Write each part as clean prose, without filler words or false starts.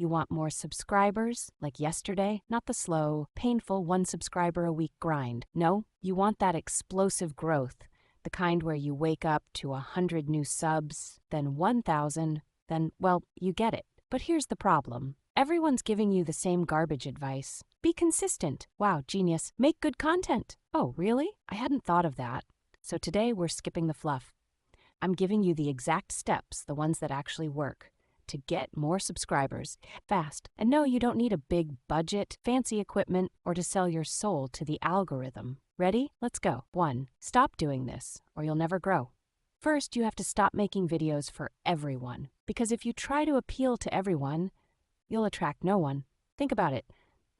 You want more subscribers, like yesterday, not the slow, painful one subscriber a week grind. No, you want that explosive growth, the kind where you wake up to 100 new subs, then 1,000, then, well, you get it. But here's the problem. Everyone's giving you the same garbage advice. Be consistent. Wow, genius. Make good content. Oh, really? I hadn't thought of that. So today we're skipping the fluff. I'm giving you the exact steps, the ones that actually work, to get more subscribers fast. And no, you don't need a big budget, fancy equipment, or to sell your soul to the algorithm. Ready? Let's go. 1. Stop doing this, or you'll never grow. First, you have to stop making videos for everyone, because if you try to appeal to everyone, you'll attract no one. Think about it.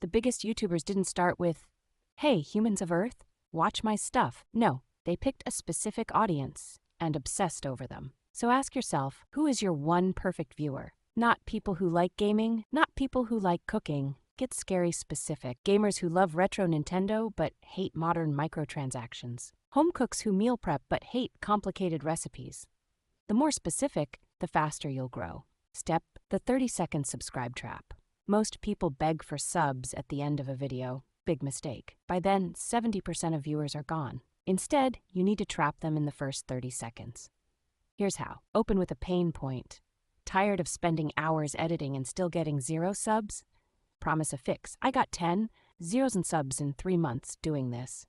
The biggest YouTubers didn't start with, "Hey, humans of Earth, watch my stuff." No, they picked a specific audience and obsessed over them. So ask yourself, who is your one perfect viewer? Not people who like gaming, not people who like cooking. Get scary specific. Gamers who love retro Nintendo but hate modern microtransactions. Home cooks who meal prep but hate complicated recipes. The more specific, the faster you'll grow. Step: the 30-second subscribe trap. Most people beg for subs at the end of a video. Big mistake. By then, 70% of viewers are gone. Instead, you need to trap them in the first 30 seconds. Here's how. Open with a pain point. Tired of spending hours editing and still getting 0 subs? Promise a fix. I got 10 zeros and subs in 3 months doing this.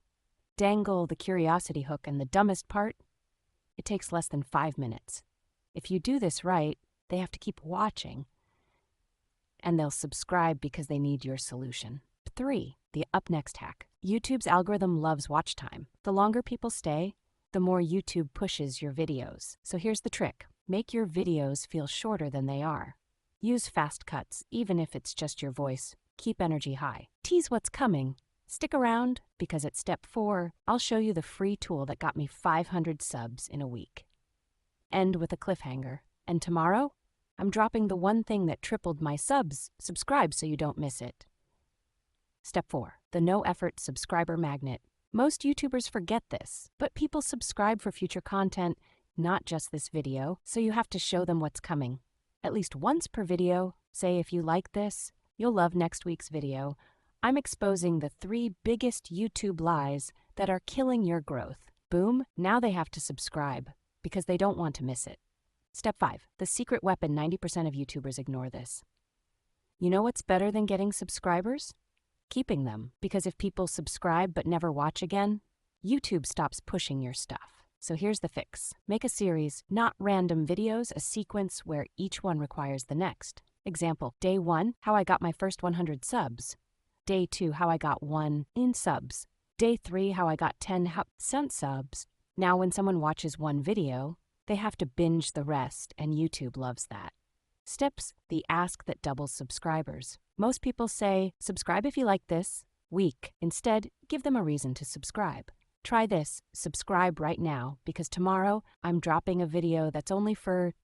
Dangle the curiosity hook, and the dumbest part? It takes less than 5 minutes. If you do this right, they have to keep watching, and they'll subscribe because they need your solution. 3. The up next hack. YouTube's algorithm loves watch time. The longer people stay, the more YouTube pushes your videos. So here's the trick. Make your videos feel shorter than they are. Use fast cuts, even if it's just your voice. Keep energy high. Tease what's coming. Stick around, because at step 4, I'll show you the free tool that got me 500 subs in a week. End with a cliffhanger. And tomorrow, I'm dropping the one thing that tripled my subs. Subscribe so you don't miss it. Step 4. The no-effort subscriber magnet. Most YouTubers forget this, but people subscribe for future content, not just this video, so you have to show them what's coming. At least once per video, say, if you like this, you'll love next week's video. I'm exposing the 3 biggest YouTube lies that are killing your growth. Boom, now they have to subscribe, because they don't want to miss it. Step 5. The secret weapon. 90% of YouTubers ignore this. You know what's better than getting subscribers? Keeping them, because if people subscribe but never watch again, YouTube stops pushing your stuff. So here's the fix. Make a series, not random videos, a sequence where each one requires the next. Example, day 1, how I got my first 100 subs. Day 2, how I got 1 in subs. Day 3, how I got 10 cent subs. Now when someone watches one video, they have to binge the rest, and YouTube loves that. Steps: the ask that doubles subscribers. Most people say, subscribe if you like this. Weak. Instead, give them a reason to subscribe. Try this. Subscribe right now, because tomorrow I'm dropping a video that's only for